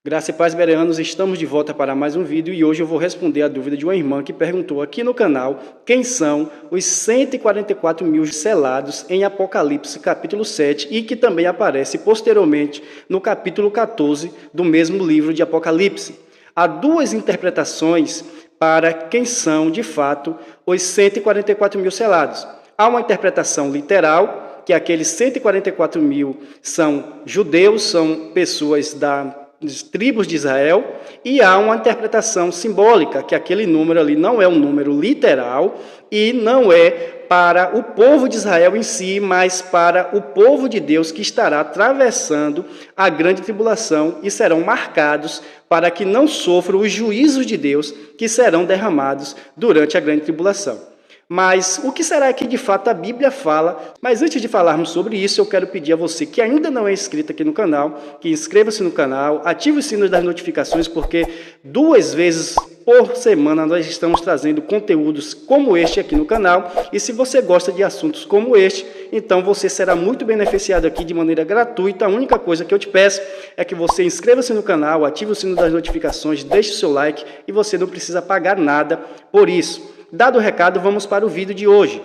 Graça e paz, bereanos, estamos de volta para mais um vídeo e hoje eu vou responder a dúvida de uma irmã que perguntou aqui no canal quem são os 144 mil selados em Apocalipse capítulo 7 e que também aparece posteriormente no capítulo 14 do mesmo livro de Apocalipse. Há duas interpretações para quem são, de fato, os 144 mil selados. Há uma interpretação literal, que aqueles 144 mil são judeus, são pessoas das tribos de Israel, e há uma interpretação simbólica, que aquele número ali não é um número literal e não é para o povo de Israel em si, mas para o povo de Deus que estará atravessando a grande tribulação e serão marcados para que não sofram os juízos de Deus que serão derramados durante a grande tribulação. Mas o que será que de fato a Bíblia fala? Mas antes de falarmos sobre isso, eu quero pedir a você que ainda não é inscrito aqui no canal, que inscreva-se no canal, ative o sino das notificações, porque 2 vezes por semana nós estamos trazendo conteúdos como este aqui no canal. E se você gosta de assuntos como este, então você será muito beneficiado aqui de maneira gratuita. A única coisa que eu te peço é que você inscreva-se no canal, ative o sino das notificações, deixe o seu like e você não precisa pagar nada por isso. Dado o recado, vamos para o vídeo de hoje.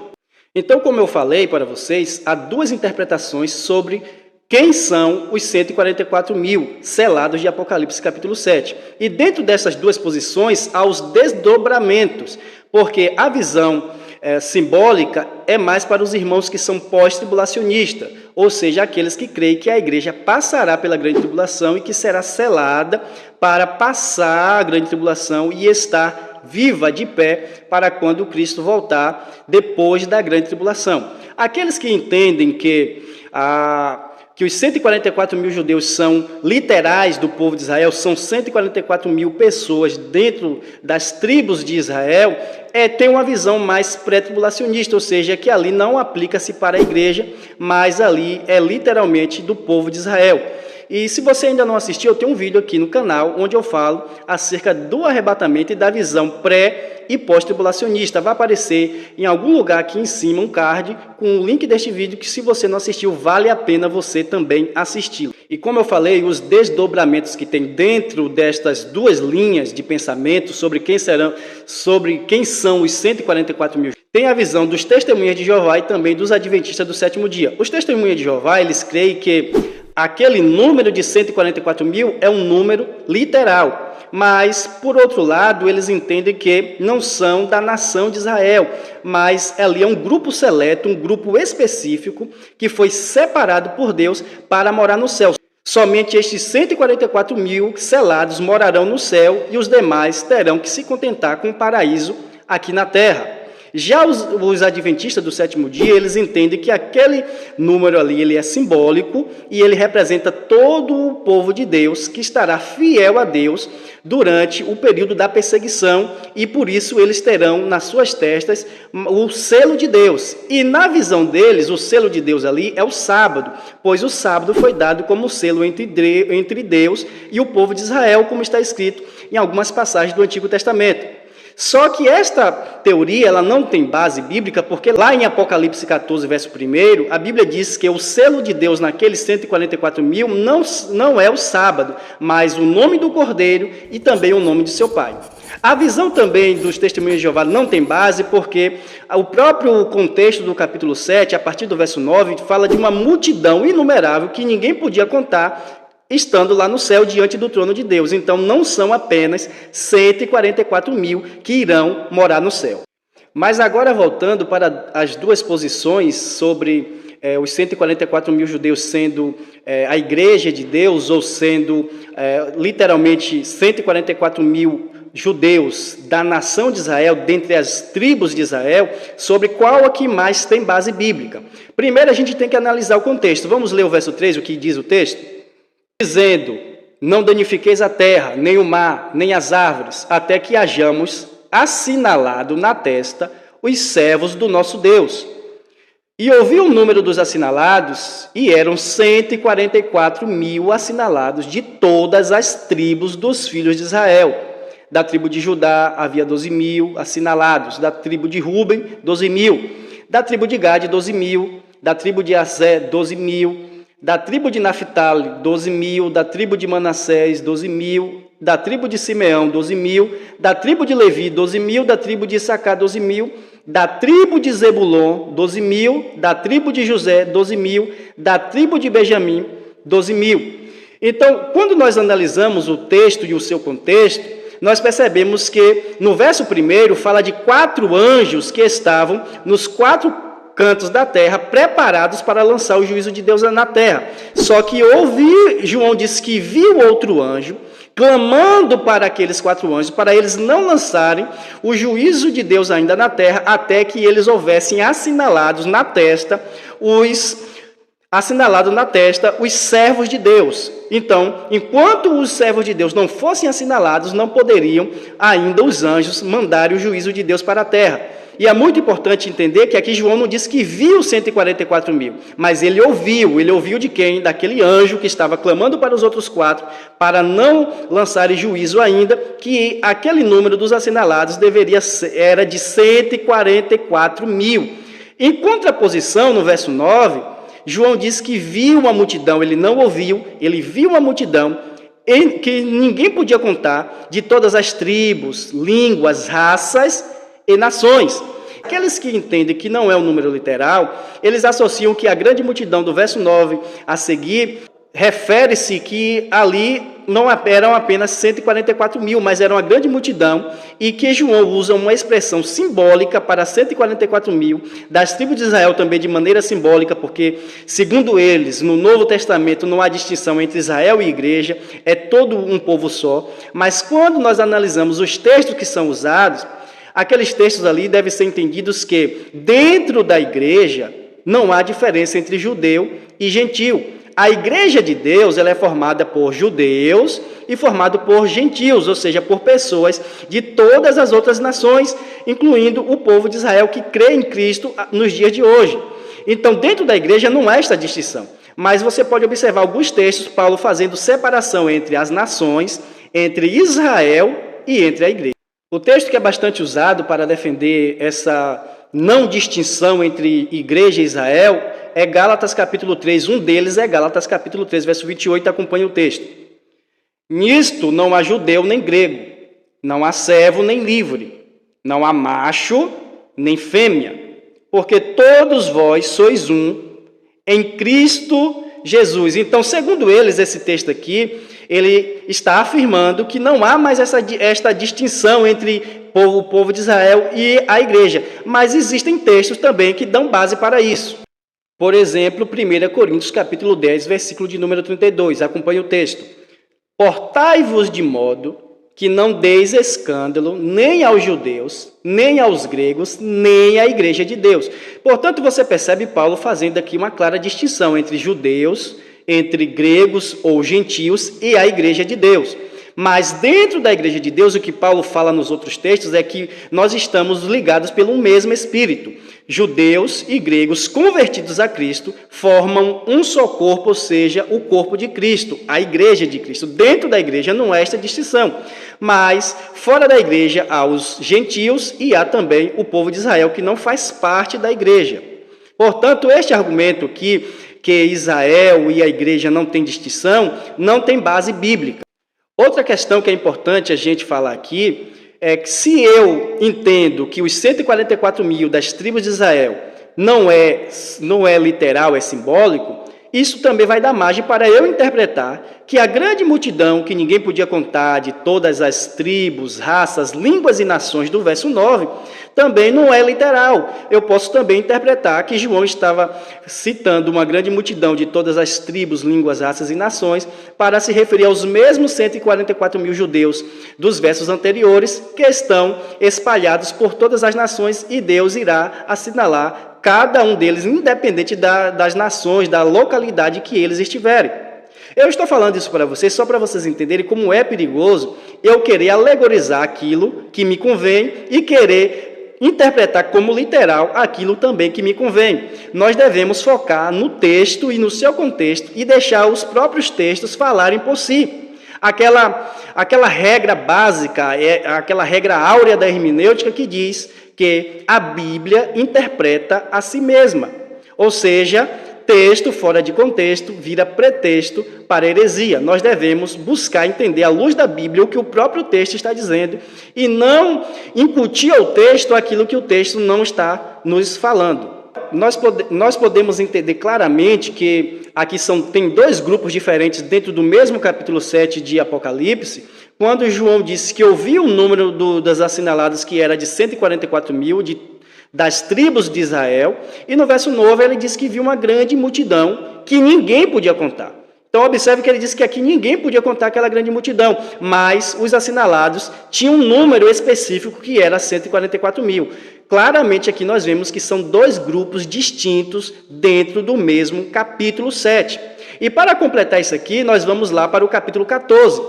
Então, como eu falei para vocês, há duas interpretações sobre quem são os 144 mil selados de Apocalipse capítulo 7. E dentro dessas duas posições, há os desdobramentos, porque a visão simbólica é mais para os irmãos que são pós-tribulacionistas, ou seja, aqueles que creem que a igreja passará pela grande tribulação e que será selada para passar a grande tribulação e estar viva de pé para quando Cristo voltar depois da grande tribulação. Aqueles que entendem que os 144 mil judeus são literais do povo de Israel, são 144 mil pessoas dentro das tribos de Israel, tem uma visão mais pré-tribulacionista, ou seja, que ali não aplica-se para a igreja, mas ali é literalmente do povo de Israel. E se você ainda não assistiu, eu tenho um vídeo aqui no canal onde eu falo acerca do arrebatamento e da visão pré- e pós-tribulacionista. Vai aparecer em algum lugar aqui em cima um card com o link deste vídeo que, se você não assistiu, vale a pena você também assistir. E como eu falei, os desdobramentos que tem dentro destas duas linhas de pensamento sobre quem são os 144 mil. Tem a visão dos testemunhas de Jeová e também dos adventistas do sétimo dia. Os testemunhas de Jeová, eles creem que aquele número de 144 mil é um número literal, mas, por outro lado, eles entendem que não são da nação de Israel, mas ali é um grupo seleto, um grupo específico, que foi separado por Deus para morar no céu. Somente estes 144 mil selados morarão no céu e os demais terão que se contentar com o paraíso aqui na terra. Já os adventistas do sétimo dia, eles entendem que aquele número ali ele é simbólico e ele representa todo o povo de Deus que estará fiel a Deus durante o período da perseguição e por isso eles terão nas suas testas o selo de Deus. E na visão deles, o selo de Deus ali é o sábado, pois o sábado foi dado como selo entre Deus e o povo de Israel, como está escrito em algumas passagens do Antigo Testamento. Só que esta teoria ela não tem base bíblica, porque lá em Apocalipse 14, verso 1, a Bíblia diz que o selo de Deus naqueles 144 mil não é o sábado, mas o nome do Cordeiro e também o nome de seu Pai. A visão também dos testemunhos de Jeová não tem base, porque o próprio contexto do capítulo 7, a partir do verso 9, fala de uma multidão inumerável que ninguém podia contar, estando lá no céu diante do trono de Deus. Então não são apenas 144 mil que irão morar no céu. Mas agora voltando para as duas posições sobre os 144 mil judeus sendo a igreja de Deus ou sendo literalmente 144 mil judeus da nação de Israel, dentre as tribos de Israel, sobre qual aqui mais tem base bíblica. Primeiro a gente tem que analisar o contexto. Vamos ler o verso 3, o que diz o texto? Dizendo, não danifiqueis a terra, nem o mar, nem as árvores, até que hajamos assinalado na testa os servos do nosso Deus. E ouvi o número dos assinalados, e eram 144 mil assinalados de todas as tribos dos filhos de Israel. Da tribo de Judá havia 12 mil assinalados, da tribo de Ruben, 12 mil, da tribo de Gade, 12 mil, da tribo de Asé, 12 mil, da tribo de Naphtali, 12.000, da tribo de Manassés, 12.000, da tribo de Simeão, 12.000, da tribo de Levi, 12.000, da tribo de Issacar, 12.000, da tribo de Zebulon, 12.000, da tribo de José, 12.000, da tribo de Benjamim, 12.000. Então, quando nós analisamos o texto e o seu contexto, nós percebemos que no verso 1 fala de 4 anjos que estavam nos 4 cantos da terra, preparados para lançar o juízo de Deus na terra. Só que João diz que viu outro anjo, clamando para aqueles 4 anjos, para eles não lançarem o juízo de Deus ainda na terra, até que eles houvessem assinalados na testa os servos de Deus. Então, enquanto os servos de Deus não fossem assinalados, não poderiam ainda os anjos mandarem o juízo de Deus para a terra. E é muito importante entender que aqui João não diz que viu 144.000, mas ele ouviu de quem? Daquele anjo que estava clamando para os outros 4, para não lançarem juízo ainda, que aquele número dos assinalados era de 144.000. Em contraposição, no verso 9, João diz que viu uma multidão, ele não ouviu, ele viu uma multidão que ninguém podia contar, de todas as tribos, línguas, raças e nações. Aqueles que entendem que não é um número literal, eles associam que a grande multidão do verso 9 a seguir refere-se que ali não eram apenas 144.000, mas era uma grande multidão, e que João usa uma expressão simbólica para 144.000, das tribos de Israel também de maneira simbólica, porque, segundo eles, no Novo Testamento não há distinção entre Israel e igreja, é todo um povo só. Mas quando nós analisamos os textos que são usados, aqueles textos ali devem ser entendidos que, dentro da igreja, não há diferença entre judeu e gentio. A igreja de Deus ela é formada por judeus e formada por gentios, ou seja, por pessoas de todas as outras nações, incluindo o povo de Israel que crê em Cristo nos dias de hoje. Então, dentro da igreja não há esta distinção, mas você pode observar alguns textos, Paulo fazendo separação entre as nações, entre Israel e entre a igreja. O texto que é bastante usado para defender essa não distinção entre igreja e Israel é Gálatas capítulo 3, um deles é Gálatas capítulo 3, verso 28, acompanha o texto. Nisto não há judeu nem grego, não há servo nem livre, não há macho nem fêmea, porque todos vós sois um em Cristo Jesus. Então, segundo eles, esse texto aqui, ele está afirmando que não há mais esta distinção entre o povo de Israel e a igreja, mas existem textos também que dão base para isso. Por exemplo, 1 Coríntios capítulo 10, versículo de número 32, acompanhe o texto. Portai-vos de modo que não deis escândalo nem aos judeus, nem aos gregos, nem à igreja de Deus. Portanto, você percebe Paulo fazendo aqui uma clara distinção entre judeus, entre gregos ou gentios e a igreja de Deus. Mas dentro da igreja de Deus, o que Paulo fala nos outros textos é que nós estamos ligados pelo mesmo Espírito. Judeus e gregos convertidos a Cristo formam um só corpo, ou seja, o corpo de Cristo, a igreja de Cristo. Dentro da igreja não há esta distinção, mas fora da igreja há os gentios e há também o povo de Israel que não faz parte da igreja. Portanto, este argumento que Israel e a igreja não têm distinção, não tem base bíblica. Outra questão que é importante a gente falar aqui é que se eu entendo que os 144.000 das tribos de Israel não é literal, é simbólico, isso também vai dar margem para eu interpretar que a grande multidão, que ninguém podia contar, de todas as tribos, raças, línguas e nações do verso 9, também não é literal. Eu posso também interpretar que João estava citando uma grande multidão de todas as tribos, línguas, raças e nações para se referir aos mesmos 144.000 judeus dos versos anteriores que estão espalhados por todas as nações e Deus irá assinalar cada um deles, independente das nações, da localidade que eles estiverem. Eu estou falando isso para vocês só para vocês entenderem como é perigoso eu querer alegorizar aquilo que me convém e querer interpretar como literal aquilo também que me convém. Nós devemos focar no texto e no seu contexto e deixar os próprios textos falarem por si. Aquela regra básica, aquela regra áurea da hermenêutica que diz que a Bíblia interpreta a si mesma. Ou seja, texto fora de contexto vira pretexto para heresia. Nós devemos buscar entender à luz da Bíblia o que o próprio texto está dizendo e não incutir ao texto aquilo que o texto não está nos falando. Nós podemos entender claramente que aqui tem dois grupos diferentes dentro do mesmo capítulo 7 de Apocalipse, quando João disse que ouviu o número das assinaladas que era de 144 mil, das tribos de Israel, e no verso 9 ele diz que viu uma grande multidão que ninguém podia contar. Então observe que ele disse que aqui ninguém podia contar aquela grande multidão, mas os assinalados tinham um número específico que era 144 mil. Claramente aqui nós vemos que são dois grupos distintos dentro do mesmo capítulo 7. E para completar isso aqui, nós vamos lá para o capítulo 14,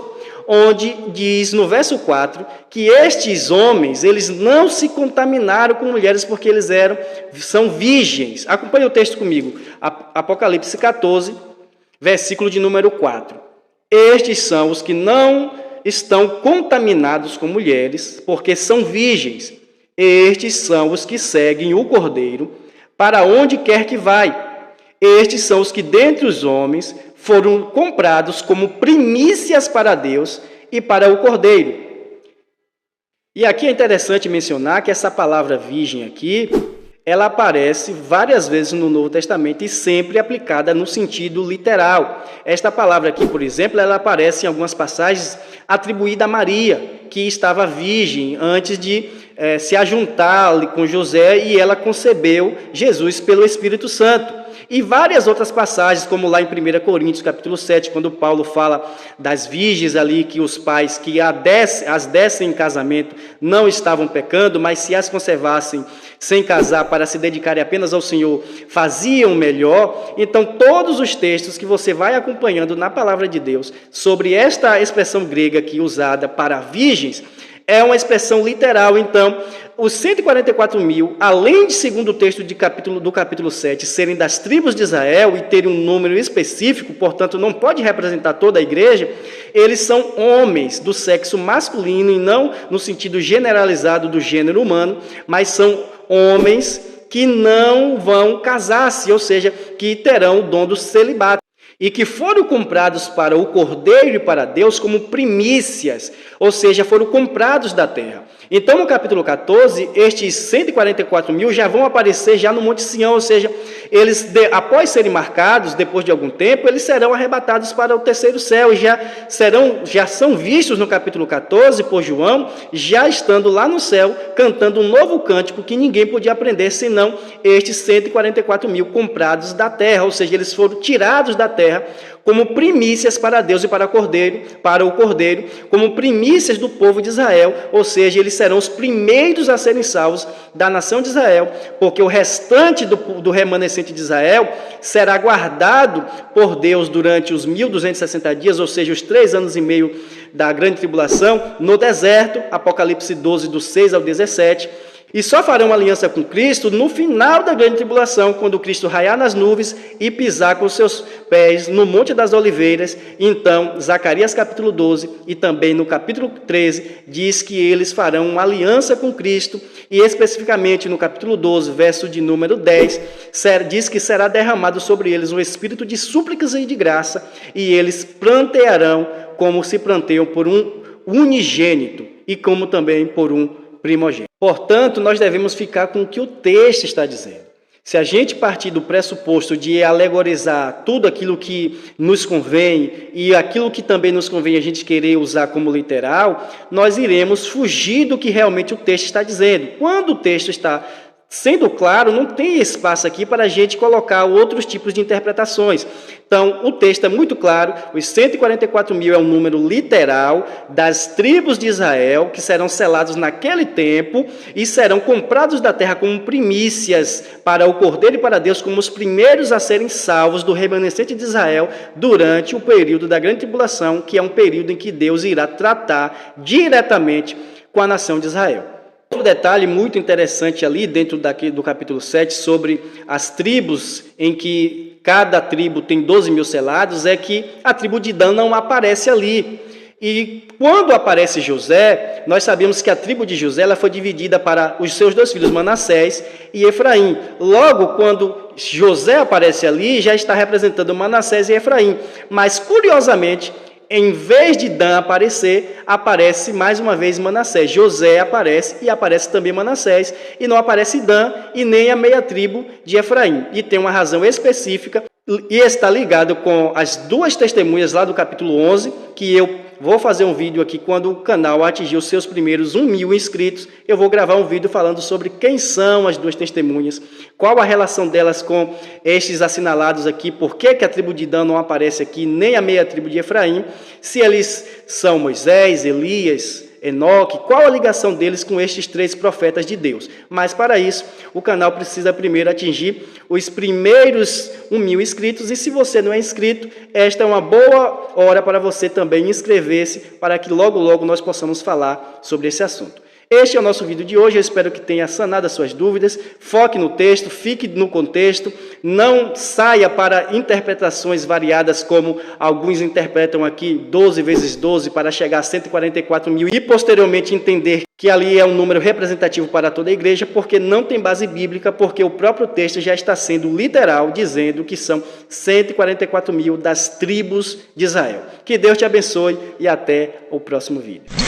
onde diz no verso 4 que estes homens, eles não se contaminaram com mulheres porque eles são virgens. Acompanhe o texto comigo. Apocalipse 14, versículo de número 4. Estes são os que não estão contaminados com mulheres, porque são virgens. Estes são os que seguem o Cordeiro para onde quer que vai. Estes são os que dentre os homens foram comprados como primícias para Deus e para o Cordeiro. E aqui é interessante mencionar que essa palavra virgem aqui, ela aparece várias vezes no Novo Testamento e sempre aplicada no sentido literal. Esta palavra aqui, por exemplo, ela aparece em algumas passagens atribuída a Maria, que estava virgem antes de se ajuntar com José, e ela concebeu Jesus pelo Espírito Santo. E várias outras passagens, como lá em 1 Coríntios, capítulo 7, quando Paulo fala das virgens ali, que os pais que as dessem em casamento não estavam pecando, mas se as conservassem sem casar para se dedicarem apenas ao Senhor, faziam melhor. Então, todos os textos que você vai acompanhando na palavra de Deus sobre esta expressão grega aqui usada para virgens, é uma expressão literal. Então, os 144 mil, além de, segundo o texto do capítulo 7, serem das tribos de Israel e terem um número específico, portanto, não pode representar toda a igreja, eles são homens do sexo masculino e não no sentido generalizado do gênero humano, mas são homens que não vão casar-se, ou seja, que terão o dom do celibato, e que foram comprados para o Cordeiro e para Deus como primícias, ou seja, foram comprados da terra. Então, no capítulo 14, estes 144 mil já vão aparecer já no Monte Sião, ou seja, eles, após serem marcados, depois de algum tempo, eles serão arrebatados para o terceiro céu, e já são vistos no capítulo 14 por João, já estando lá no céu, cantando um novo cântico que ninguém podia aprender, senão estes 144 mil comprados da terra, ou seja, eles foram tirados da terra como primícias para Deus e para o Cordeiro, como primícias do povo de Israel, ou seja, eles serão os primeiros a serem salvos da nação de Israel, porque o restante do remanescente de Israel será guardado por Deus durante os 1260 dias, ou seja, os 3 anos e meio da grande tribulação, no deserto, Apocalipse 12, do 6 ao 17, e só farão aliança com Cristo no final da grande tribulação, quando Cristo raiar nas nuvens e pisar com seus pés no Monte das Oliveiras. Então, Zacarias capítulo 12 e também no capítulo 13, diz que eles farão uma aliança com Cristo, e especificamente no capítulo 12, verso de número 10, diz que será derramado sobre eles um espírito de súplicas e de graça, e eles plantearão como se planteiam por um unigênito, e como também por um primogênito. Portanto, nós devemos ficar com o que o texto está dizendo. Se a gente partir do pressuposto de alegorizar tudo aquilo que nos convém e aquilo que também nos convém a gente querer usar como literal, nós iremos fugir do que realmente o texto está dizendo. Quando o texto está sendo claro, não tem espaço aqui para a gente colocar outros tipos de interpretações. Então, o texto é muito claro, os 144 mil é um número literal das tribos de Israel, que serão selados naquele tempo e serão comprados da terra como primícias para o Cordeiro e para Deus, como os primeiros a serem salvos do remanescente de Israel durante o período da grande tribulação, que é um período em que Deus irá tratar diretamente com a nação de Israel. Outro detalhe muito interessante ali dentro do capítulo 7 sobre as tribos, em que cada tribo tem 12 mil selados, é que a tribo de Dan não aparece ali. E quando aparece José, nós sabemos que a tribo de José ela foi dividida para os seus dois filhos, Manassés e Efraim. Logo, quando José aparece ali, já está representando Manassés e Efraim. Mas, curiosamente, em vez de Dan aparecer, aparece mais uma vez Manassés. José aparece e aparece também Manassés, e não aparece Dan e nem a meia tribo de Efraim. E tem uma razão específica, e está ligado com as duas testemunhas lá do capítulo 11, que eu vou fazer um vídeo aqui quando o canal atingir os seus primeiros 1.000 inscritos. Eu vou gravar um vídeo falando sobre quem são as duas testemunhas, qual a relação delas com estes assinalados aqui, por que a tribo de Dan não aparece aqui, nem a meia tribo de Efraim, se eles são Moisés, Elias, Enoque, qual a ligação deles com estes três profetas de Deus. Mas para isso, o canal precisa primeiro atingir os primeiros 1.000 inscritos, e se você não é inscrito, esta é uma boa hora para você também inscrever-se, para que logo logo nós possamos falar sobre esse assunto. Este é o nosso vídeo de hoje, eu espero que tenha sanado as suas dúvidas. Foque no texto, fique no contexto, não saia para interpretações variadas, como alguns interpretam aqui, 12 vezes 12 para chegar a 144 mil, e posteriormente entender que ali é um número representativo para toda a igreja, porque não tem base bíblica, porque o próprio texto já está sendo literal, dizendo que são 144 mil das tribos de Israel. Que Deus te abençoe e até o próximo vídeo.